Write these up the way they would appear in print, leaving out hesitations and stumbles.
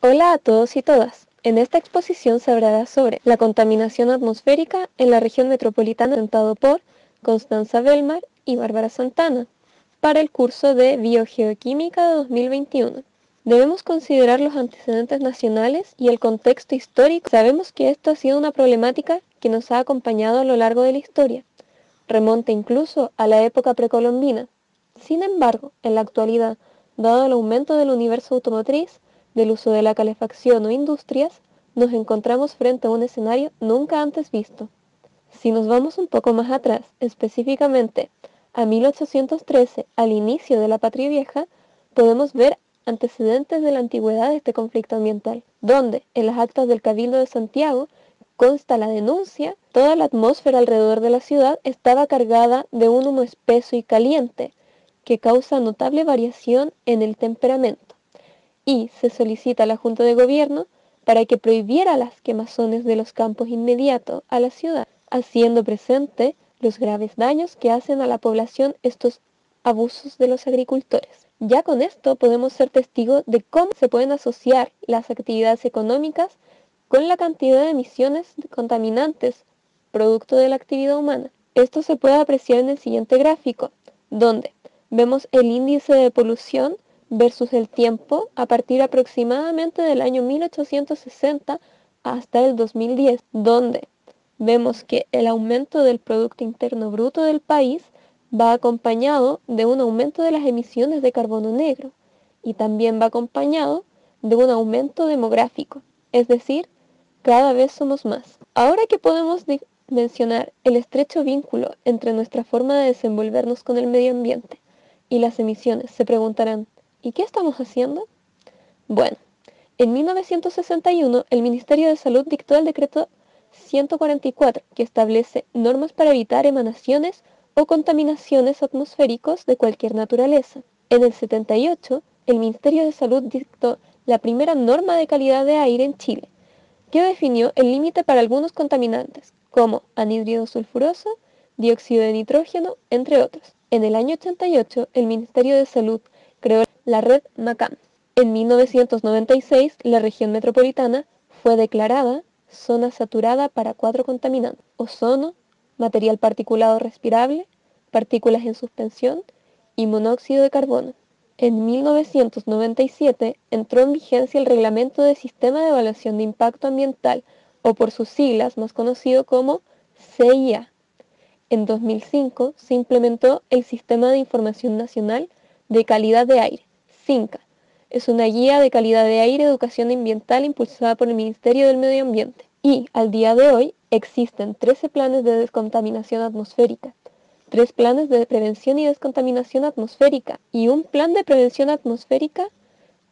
Hola a todos y todas. En esta exposición se hablará sobre la contaminación atmosférica en la región metropolitana, presentado por Constanza Belmar y Bárbara Santana, para el curso de Biogeoquímica de 2021. Debemos considerar los antecedentes nacionales y el contexto histórico. Sabemos que esto ha sido una problemática que nos ha acompañado a lo largo de la historia. Remonta incluso a la época precolombina. Sin embargo, en la actualidad, dado el aumento del universo automotriz, del uso de la calefacción o industrias, nos encontramos frente a un escenario nunca antes visto. Si nos vamos un poco más atrás, específicamente a 1813, al inicio de la Patria Vieja, podemos ver antecedentes de la antigüedad de este conflicto ambiental, donde en las actas del Cabildo de Santiago consta la denuncia. Toda la atmósfera alrededor de la ciudad estaba cargada de un humo espeso y caliente, que causa notable variación en el temperamento, y se solicita a la Junta de Gobierno para que prohibiera las quemazones de los campos inmediatos a la ciudad, haciendo presente los graves daños que hacen a la población estos abusos de los agricultores. Ya con esto podemos ser testigos de cómo se pueden asociar las actividades económicas con la cantidad de emisiones de contaminantes producto de la actividad humana. Esto se puede apreciar en el siguiente gráfico, donde vemos el índice de polución versus el tiempo a partir aproximadamente del año 1860 hasta el 2010, donde vemos que el aumento del Producto Interno Bruto del país va acompañado de un aumento de las emisiones de carbono negro y también va acompañado de un aumento demográfico, es decir, cada vez somos más. Ahora que podemos mencionar el estrecho vínculo entre nuestra forma de desenvolvernos con el medio ambiente y las emisiones, se preguntarán, ¿y qué estamos haciendo? Bueno, en 1961 el Ministerio de Salud dictó el decreto 144, que establece normas para evitar emanaciones o contaminaciones atmosféricos de cualquier naturaleza. En el 78, el Ministerio de Salud dictó la primera norma de calidad de aire en Chile, que definió el límite para algunos contaminantes, como anhídrido sulfuroso, dióxido de nitrógeno, entre otros. En el año 88, el Ministerio de Salud creó la red MACAM. En 1996, la región metropolitana fue declarada zona saturada para 4 contaminantes: ozono, material particulado respirable, partículas en suspensión y monóxido de carbono. En 1997 entró en vigencia el Reglamento de Sistema de Evaluación de Impacto Ambiental, o por sus siglas más conocido como CIA. En 2005 se implementó el Sistema de Información Nacional de Calidad de Aire, SINCA. Es una guía de calidad de aire y educación ambiental impulsada por el Ministerio del Medio Ambiente. Y al día de hoy existen 13 planes de descontaminación atmosférica, 3 planes de prevención y descontaminación atmosférica y un plan de prevención atmosférica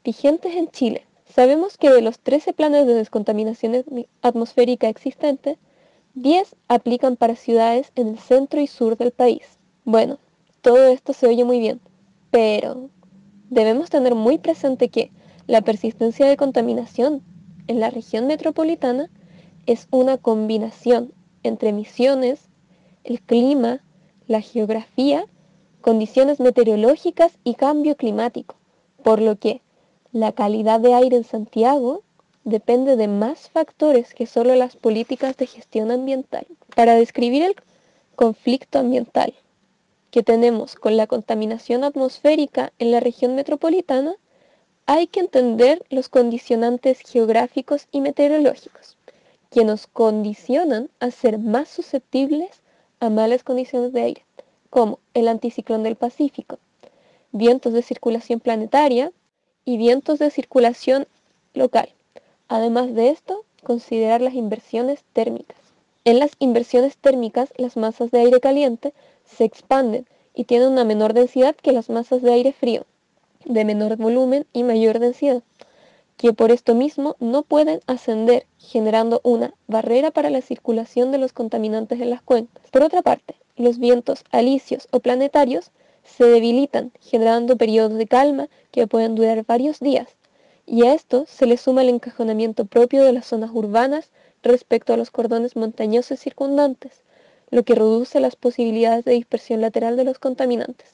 vigentes en Chile. Sabemos que de los 13 planes de descontaminación atmosférica existentes, 10 aplican para ciudades en el centro y sur del país. Bueno, todo esto se oye muy bien, pero debemos tener muy presente que la persistencia de contaminación en la región metropolitana es una combinación entre emisiones, el clima, la geografía, condiciones meteorológicas y cambio climático, por lo que la calidad de aire en Santiago depende de más factores que solo las políticas de gestión ambiental. Para describir el conflicto ambiental que tenemos con la contaminación atmosférica en la región metropolitana, hay que entender los condicionantes geográficos y meteorológicos, que nos condicionan a ser más susceptibles a malas condiciones de aire, como el anticiclón del Pacífico, vientos de circulación planetaria y vientos de circulación local. Además de esto, considerar las inversiones térmicas. En las inversiones térmicas, las masas de aire caliente se expanden y tienen una menor densidad que las masas de aire frío, de menor volumen y mayor densidad, que por esto mismo no pueden ascender, generando una barrera para la circulación de los contaminantes en las cuencas. Por otra parte, los vientos alisios o planetarios se debilitan, generando periodos de calma que pueden durar varios días, y a esto se le suma el encajonamiento propio de las zonas urbanas respecto a los cordones montañosos circundantes, lo que reduce las posibilidades de dispersión lateral de los contaminantes.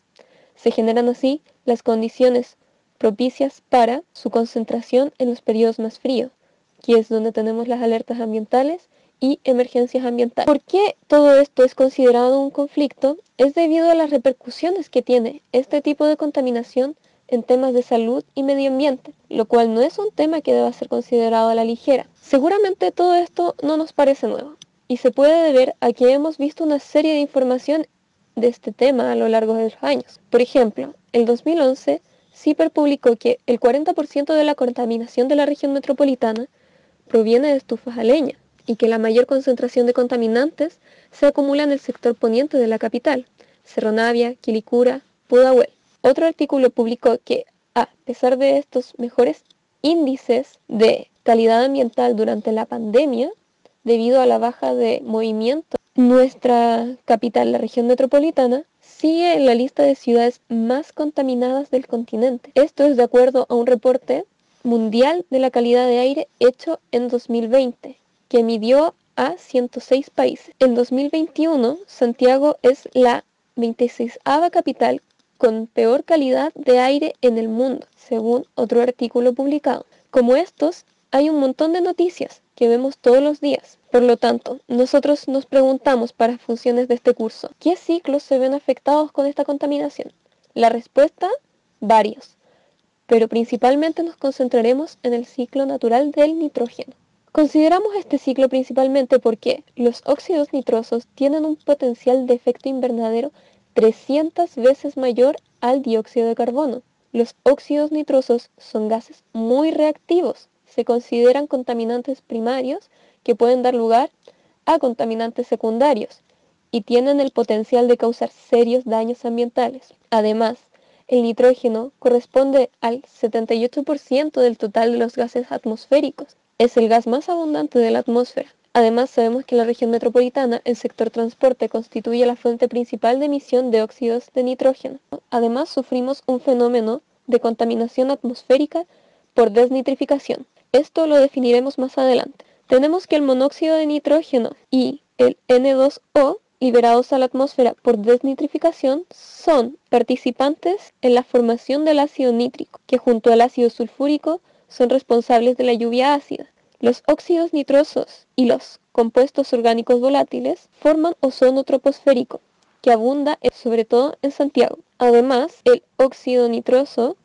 Se generan así las condiciones propicias para su concentración en los periodos más fríos, que es donde tenemos las alertas ambientales y emergencias ambientales. ¿Por qué todo esto es considerado un conflicto? Es debido a las repercusiones que tiene este tipo de contaminación en temas de salud y medio ambiente, lo cual no es un tema que deba ser considerado a la ligera. Seguramente todo esto no nos parece nuevo, y se puede deber a que hemos visto una serie de información de este tema a lo largo de los años. Por ejemplo, en 2011, CIPER publicó que el 40% de la contaminación de la región metropolitana proviene de estufas a leña, y que la mayor concentración de contaminantes se acumula en el sector poniente de la capital, Cerro Navia, Quilicura, Pudahuel. Otro artículo publicó que, a pesar de estos mejores índices de calidad ambiental durante la pandemia, debido a la baja de movimiento, nuestra capital, la región metropolitana, sigue en la lista de ciudades más contaminadas del continente. Esto es de acuerdo a un reporte mundial de la calidad de aire hecho en 2020, que midió a 106 países. En 2021, Santiago es la 26ª capital con peor calidad de aire en el mundo, según otro artículo publicado. Como estos, hay un montón de noticias que vemos todos los días. Por lo tanto, nosotros nos preguntamos para funciones de este curso, ¿qué ciclos se ven afectados con esta contaminación? La respuesta, varios, pero principalmente nos concentraremos en el ciclo natural del nitrógeno. Consideramos este ciclo principalmente porque los óxidos nitrosos tienen un potencial de efecto invernadero 300 veces mayor al dióxido de carbono. Los óxidos nitrosos son gases muy reactivos. Se consideran contaminantes primarios que pueden dar lugar a contaminantes secundarios y tienen el potencial de causar serios daños ambientales. Además, el nitrógeno corresponde al 78% del total de los gases atmosféricos. Es el gas más abundante de la atmósfera. Además, sabemos que en la región metropolitana el sector transporte constituye la fuente principal de emisión de óxidos de nitrógeno. Además, sufrimos un fenómeno de contaminación atmosférica por desnitrificación. Esto lo definiremos más adelante. Tenemos que el monóxido de nitrógeno y el N2O liberados a la atmósfera por desnitrificación son participantes en la formación del ácido nítrico, que junto al ácido sulfúrico son responsables de la lluvia ácida. Los óxidos nitrosos y los compuestos orgánicos volátiles forman ozono troposférico, que abunda sobre todo en Santiago. Además, el óxido nitroso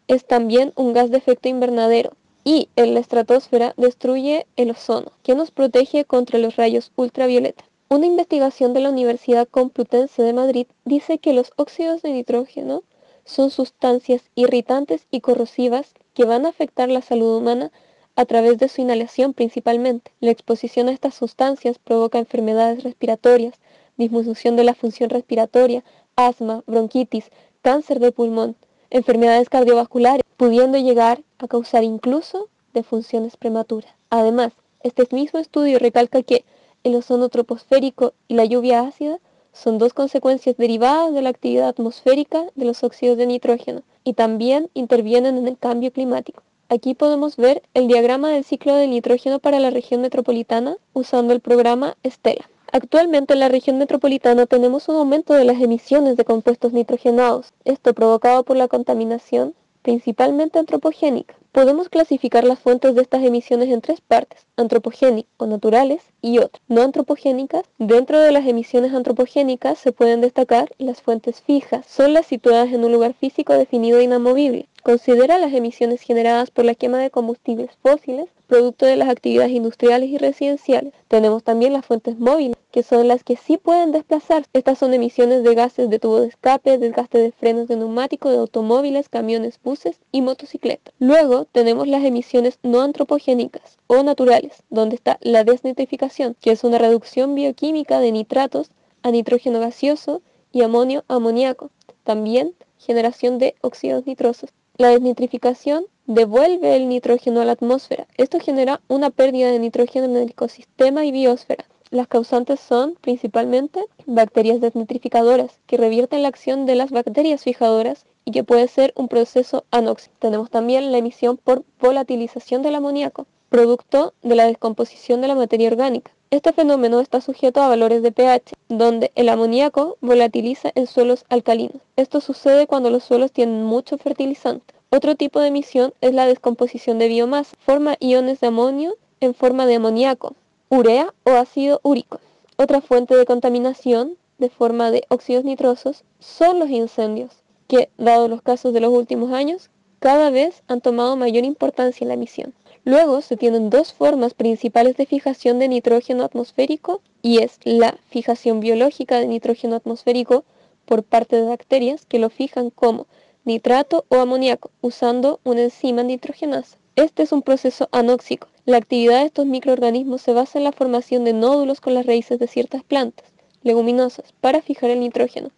es también un gas de efecto invernadero y en la estratosfera destruye el ozono, que nos protege contra los rayos ultravioleta. Una investigación de la Universidad Complutense de Madrid dice que los óxidos de nitrógeno son sustancias irritantes y corrosivas que van a afectar la salud humana a través de su inhalación principalmente. La exposición a estas sustancias provoca enfermedades respiratorias, disminución de la función respiratoria, asma, bronquitis, cáncer de pulmón, enfermedades cardiovasculares, pudiendo llegar a causar incluso defunciones prematuras. Además, este mismo estudio recalca que el ozono troposférico y la lluvia ácida son dos consecuencias derivadas de la actividad atmosférica de los óxidos de nitrógeno y también intervienen en el cambio climático. Aquí podemos ver el diagrama del ciclo del nitrógeno para la región metropolitana usando el programa Stella. Actualmente en la región metropolitana tenemos un aumento de las emisiones de compuestos nitrogenados, esto provocado por la contaminación, principalmente antropogénica. Podemos clasificar las fuentes de estas emisiones en tres partes: antropogénicas o naturales y otras, no antropogénicas. Dentro de las emisiones antropogénicas se pueden destacar las fuentes fijas, son las situadas en un lugar físico definido e inamovible. Considera las emisiones generadas por la quema de combustibles fósiles, producto de las actividades industriales y residenciales. Tenemos también las fuentes móviles, que son las que sí pueden desplazarse. Estas son emisiones de gases de tubo de escape, desgaste de frenos de neumático, de automóviles, camiones, buses y motocicletas. Luego tenemos las emisiones no antropogénicas o naturales, donde está la desnitrificación, que es una reducción bioquímica de nitratos a nitrógeno gaseoso y amonio a amoníaco. También generación de óxidos nitrosos. La desnitrificación devuelve el nitrógeno a la atmósfera. Esto genera una pérdida de nitrógeno en el ecosistema y biosfera. Las causantes son principalmente bacterias desnitrificadoras, que revierten la acción de las bacterias fijadoras y que puede ser un proceso anóxico. Tenemos también la emisión por volatilización del amoníaco, producto de la descomposición de la materia orgánica. Este fenómeno está sujeto a valores de pH, donde el amoníaco volatiliza en suelos alcalinos. Esto sucede cuando los suelos tienen mucho fertilizante. Otro tipo de emisión es la descomposición de biomasa. Forma iones de amonio en forma de amoníaco, urea o ácido úrico. Otra fuente de contaminación de forma de óxidos nitrosos son los incendios, que, dado los casos de los últimos años, cada vez han tomado mayor importancia en la emisión. Luego se tienen dos formas principales de fijación de nitrógeno atmosférico, y es la fijación biológica de nitrógeno atmosférico por parte de bacterias que lo fijan como nitrato o amoníaco, usando una enzima nitrogenasa. Este es un proceso anóxico. La actividad de estos microorganismos se basa en la formación de nódulos con las raíces de ciertas plantas leguminosas para fijar el nitrógeno.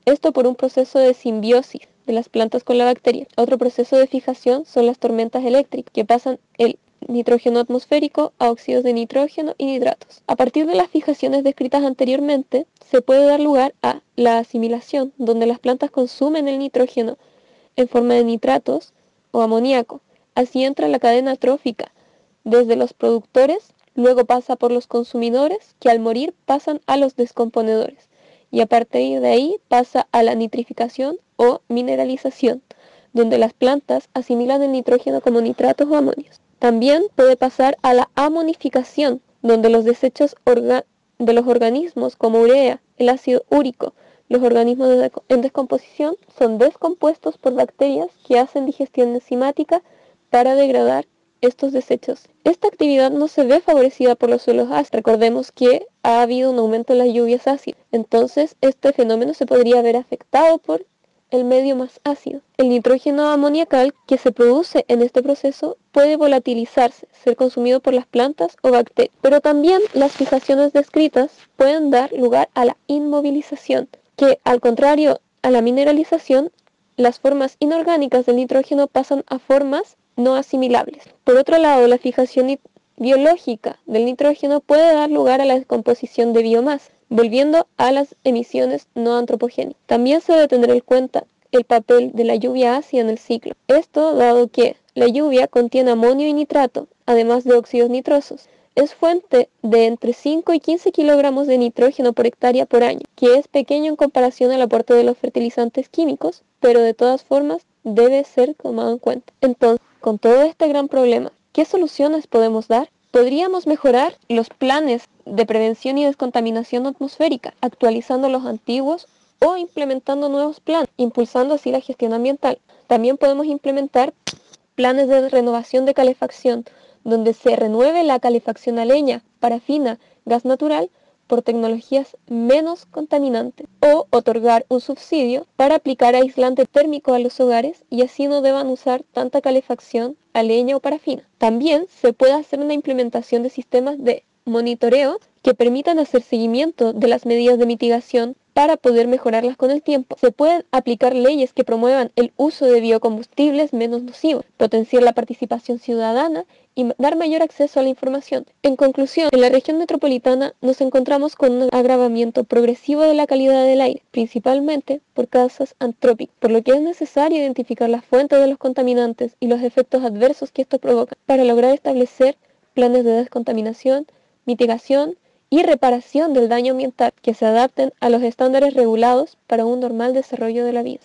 Esto por un proceso de simbiosis de las plantas con la bacteria. Otro proceso de fijación son las tormentas eléctricas, que pasan el nitrógeno atmosférico a óxidos de nitrógeno y nitratos. A partir de las fijaciones descritas anteriormente, se puede dar lugar a la asimilación, donde las plantas consumen el nitrógeno en forma de nitratos o amoníaco. Así entra la cadena trófica, desde los productores, luego pasa por los consumidores, que al morir pasan a los descomponedores, y a partir de ahí pasa a la nitrificación o mineralización, donde las plantas asimilan el nitrógeno como nitratos o amonios. También puede pasar a la amonificación, donde los desechos de los organismos como urea, el ácido úrico, los organismos en descomposición son descompuestos por bacterias que hacen digestión enzimática para degradar estos desechos. Esta actividad no se ve favorecida por los suelos ácidos. Recordemos que ha habido un aumento en las lluvias ácidas. Entonces, este fenómeno se podría ver afectado por el medio más ácido. El nitrógeno amoniacal que se produce en este proceso puede volatilizarse, ser consumido por las plantas o bacterias. Pero también las fijaciones descritas pueden dar lugar a la inmovilización, que al contrario a la mineralización, las formas inorgánicas del nitrógeno pasan a formas no asimilables. Por otro lado, la fijación biológica del nitrógeno puede dar lugar a la descomposición de biomasa, volviendo a las emisiones no antropogénicas. También se debe tener en cuenta el papel de la lluvia ácida en el ciclo. Esto dado que la lluvia contiene amonio y nitrato, además de óxidos nitrosos. Es fuente de entre 5 y 15 kilogramos de nitrógeno por hectárea por año, que es pequeño en comparación al aporte de los fertilizantes químicos, pero de todas formas debe ser tomado en cuenta. Entonces, con todo este gran problema, ¿qué soluciones podemos dar? Podríamos mejorar los planes de prevención y descontaminación atmosférica, actualizando los antiguos o implementando nuevos planes, impulsando así la gestión ambiental. También podemos implementar planes de renovación de calefacción, donde se renueve la calefacción a leña, parafina, gas natural, por tecnologías menos contaminantes, o otorgar un subsidio para aplicar aislante térmico a los hogares y así no deban usar tanta calefacción a leña o parafina. También se puede hacer una implementación de sistemas de monitoreo que permitan hacer seguimiento de las medidas de mitigación para poder mejorarlas con el tiempo. Se pueden aplicar leyes que promuevan el uso de biocombustibles menos nocivos, potenciar la participación ciudadana y dar mayor acceso a la información. En conclusión, en la región metropolitana nos encontramos con un agravamiento progresivo de la calidad del aire, principalmente por causas antrópicas, por lo que es necesario identificar las fuentes de los contaminantes y los efectos adversos que estos provocan para lograr establecer planes de descontaminación, mitigación y reparación del daño ambiental que se adapten a los estándares regulados para un normal desarrollo de la vida.